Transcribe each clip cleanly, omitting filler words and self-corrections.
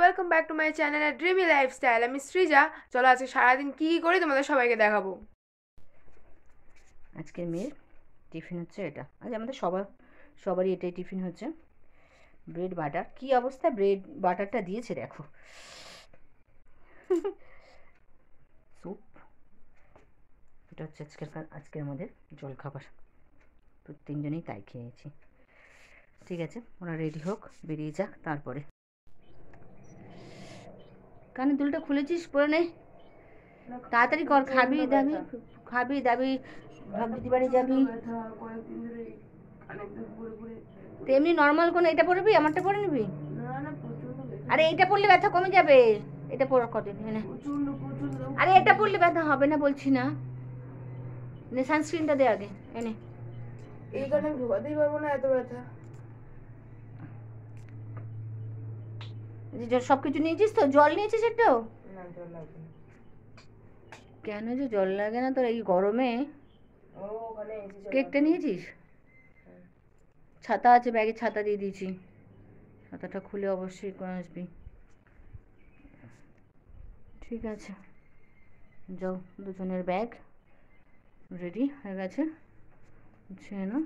Welcome back to my channel dreamy lifestyle. আমি সৃজা। চলো আজকে সারাদিন কী করি তোমাদের সবাইকে দেখাবো। আজকের মেয়ের টিফিন হচ্ছে এটা। আজ আমাদের সবারই এটাই টিফিন হচ্ছে, ব্রেড বাটার। কি অবস্থা ব্রেড বাটারটা দিয়েছে দেখো। স্যুপ, এটা হচ্ছে আজকের আমাদের জলখাবার। তো তিনজনেই তাই খেয়েছি। ঠিক আছে, ওরা রেডি হোক, বেরিয়ে যাক। তারপরে কানে দুলটা খুলেছিস, পরে নে, তাড়াতাড়ি কর। খাবি দাবি, ভাবদি বাড়ি যাবি। তেমনি নর্মাল কোনো এটা পরবি, আমারটা পরে নিবি। আরে এইটা পরলে ব্যথা কমে যাবে। এটা পর কদিন এনে। আরে এটা পরলে ব্যথা হবে না বলছি না। নে সানস্ক্রিনটা দে আগে এনে। এই কারণে ঢোকাতেই পারবো না, এত ব্যথা। সব কিছু নিয়েছিস তো? জল নিয়েছিস একটাও? না, জল লাগবে না। কেন যে জল লাগে না তোর এই গরমে? কেকটা নিয়েছিস? ছাতা আছে ব্যাগে, ছাতা দিয়ে দিয়েছি। ছাতাটা খুলে অবশ্যই করে আসবি। ঠিক আছে, যাও। দুজনের ব্যাগ রেডি হয়ে গেছে, গুছিয়ে নাও।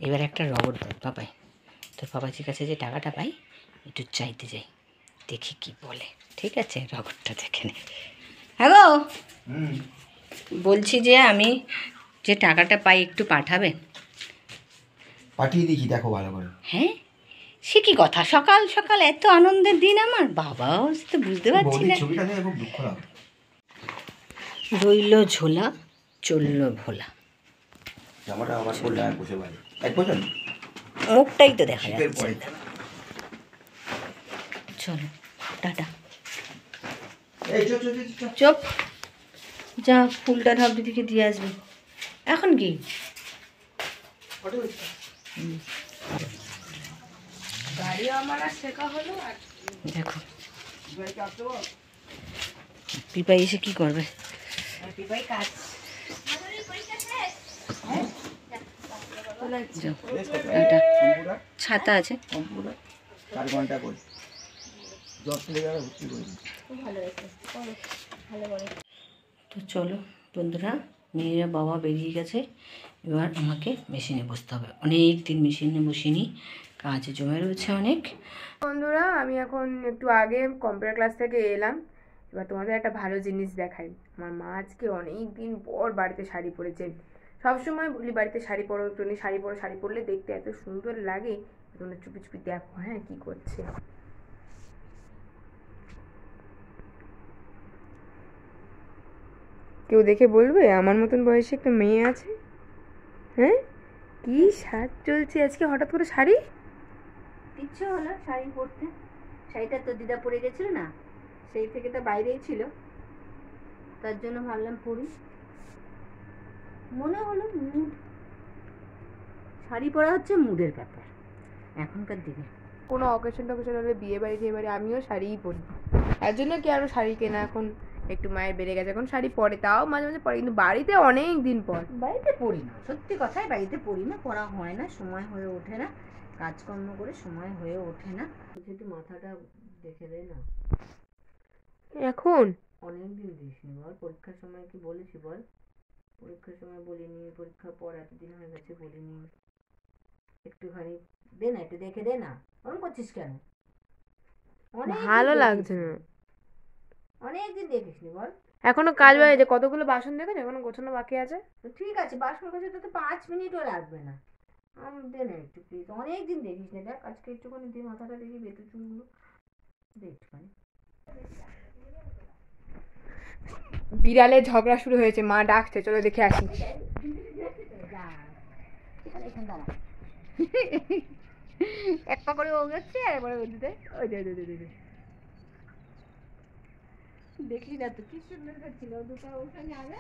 এবার একটা রবট দেয় পাপাই। তোর পাপাজির কাছে যে টাকাটা পাই একটু চাইতে যাই, দেখি কি বলে। ঠিক আছে, রবটটা দেখে নে। হ্যালো, বলছি যে আমি যে টাকাটা পাই একটু পাঠাবে? পাঠিয়ে দেখি, দেখো ভালো করে। হ্যাঁ, সে কি কথা, সকাল সকাল এত আনন্দের দিন আমার। বাবাও তো বুঝতে পারছি না। ছবিটা দেখে খুব দুঃখ লাগে। রইল ঝোলা, চলল ভোলা। জামাটা আবার পড়লে আর বসে পারে এক বছর মুখটাই তো দেখা যাচ্ছে। চলো টাটা। চুপ, যা ফুলটা ঢাবটি থেকে দিয়ে আসবি। এখন কি গাড়ি আমার আর শেখা হলো। দেখো পিপাই এসে কি করবে? পিপাই কাজ। একটা ছাতা আছে, 4 ঘন্টা করে তো চলো বন্ধুরা, মেয়েরা বাবা বেরিয়ে গেছে। এবার আমাকে মেশিনে বসতে হবে। অনেক দিন মেশিনে বসিনি, কাজ জমে রয়েছে অনেক। বন্ধুরা, আমি এখন একটু আগে কম্পিউটার ক্লাস থেকে এলাম। এবার তোমাদের একটা ভালো জিনিস দেখাই। আমার মা আজকে অনেক দিন পর বাড়িতে শাড়ি পরেছে। সবসময় বলি বাড়িতে শাড়ি পরো, তুমি শাড়ি পরো, শাড়ি পরলে দেখতে এত সুন্দর লাগে। তোমরা চুপি চুপি দেখো হ্যাঁ কি করছে। কেউ দেখে বলবে আমার মতন বয়সে একটা মেয়ে আছে? হ্যাঁ, কি সাজ চলছে আজকে হঠাৎ করে শাড়ি? ইচ্ছে হলো শাড়ি পরতে। শাড়িটা তো দিদা পরে গেছিল না, সেই থেকে তো বাইরেই ছিল, তার জন্য ভাবলাম পরি। মনে হলো মুড, শাড়ি পরা হচ্ছে মুডের ব্যাপার এখনকার দিনে। কোনো অকেশন টকেশন হলে বিয়ে বাড়ি টিয়ে বাড়ি আমিও শাড়িই পরি। তার জন্য কি আরও শাড়ি কেনা এখন একটু মায়ের বেড়ে গেছে। এখন শাড়ি পরে, তাও মাঝে মাঝে পরে, কিন্তু বাড়িতে অনেক দিন পর। বাড়িতে পরি না, সত্যি কথাই বাড়িতে পরি না, পরা হয় না, সময় হয়ে ওঠে না, কাজকর্ম করে সময় হয়ে ওঠে না। যদি মাথাটা দেখে দেয় না। এখন অনেকদিন দিসনি বল, পরীক্ষার সময় কি বলেছি বল? পরীক্ষার সময় বলিনি, পরীক্ষার পর এতদিন হয়ে গেছে বলিনি। একটুখানি দে না, একটু দেখে দে না। ওরকম করছিস কেন? ভালো লাগছে না। অনেকদিন দেখিসনি বল। এখনো কাজ বাজে, কতগুলো বাসন দেখেছো, এখনো গোছানো বাকি আছে। ঠিক আছে, বাসন গোছাতে তো 5 মিনিটও লাগবে না। দে না একটু প্লিজ, অনেকদিন দেখিস না। দেখ আজকে একটুখানি দিয়ে মাথাটা দেখি, বেতু চুলগুলো দে একটুখানি। বিড়ালের ঝগড়া শুরু হয়েছে, মা ডাকছে, চলো দেখে আসি। এক পা করে ও যাচ্ছে আর একবারে ওদিকে ওই দেখলি না তো কি সুন্দর করছিল, দুটো ওখানে আগে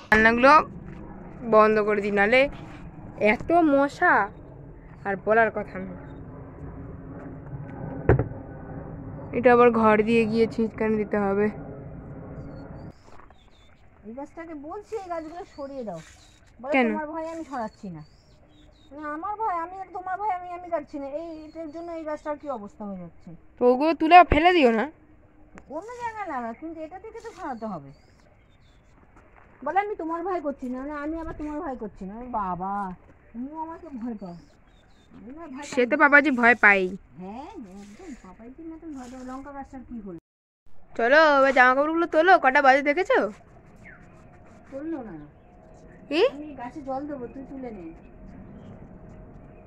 রান্নাগুলো বন্ধ করে দিই, নাহলে এত মশা আর বলার কথা না। এটা আবার ঘর দিয়ে গিয়ে ছিটকানি দিতে হবে। এই গাছটাকে বলছি এই গাছগুলো সরিয়ে দাও, বলে কেন? তোমার ভয় আমি সরাচ্ছি না। আমার ভয় আমি, আর তোমার ভয় আমি কাটছি না। এটার জন্য এই গাছটার কি অবস্থা হয়ে যাচ্ছে। তো ওগুলো তুলে ফেলে দিও না। অন্য জায়গায় লাগা, কিন্তু এটা থেকে তো সরাতে হবে। বলে আমি তোমার ভয় করছি না, আমি আবার তোমার ভয় করছি না। বাবা তুমিও আমাকে ভয় পাও। সে তো পাপাজি ভয় পাই। হ্যাঁ একদম পাপাইজির মতন ভয় পাও। লঙ্কা গাছটার কি হলো? চলো এবার জামা কাপড়গুলো তোলো, কটা বাজে দেখেছো? তুললো না, কি আমি গাছে জল দেবো, তুই তুলে নে।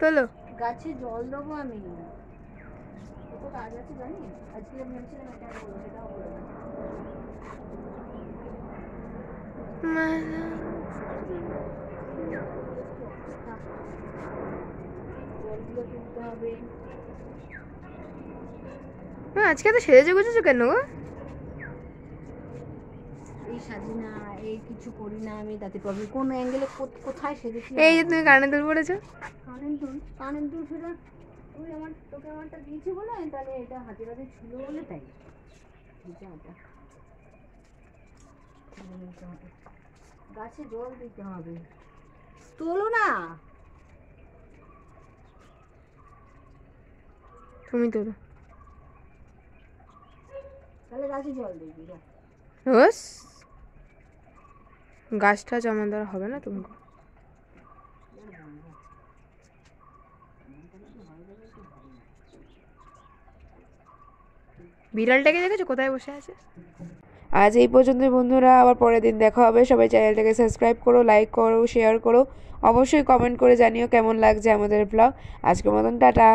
তোলো। গাছে জল দেবো আমি, কত কাজ আছে জানি। আজকে ভেবেছিলাম এটা করবো, সেটাও করবো না। জলগুলো তুলতে হবে। আজকে তো সেজে গুজেছো কেন গো? এই সাজি না, এই কিছু করি না আমি, তাতে প্রবলেম কোন অ্যাঙ্গেলে কোথায় সেজেছি। এই যে তুমি কানে দুল পড়েছো। কানের দুল ফেরা তুই তোকে আমারটা দিয়েছি বলে, তাহলে এটা হাতে হাতে ছিল বলে তাই গাছে জল দিতে হবে। তোলো না, তুমি তোলো। তাহলে গাছে জল দিবি। ওস গাছটা জমা দেওয়া হবে না তুমি। বিড়ালটাকে দেখেছো কোথায় বসে আছে? আজ এই পর্যন্ত বন্ধুরা, আবার পরের দিন দেখা হবে। সবাই চ্যানেলটাকে সাবস্ক্রাইব করো, লাইক করো, শেয়ার করো, অবশ্যই কমেন্ট করে জানিও কেমন লাগছে আমাদের ব্লগ। আজকের মতন টাটা।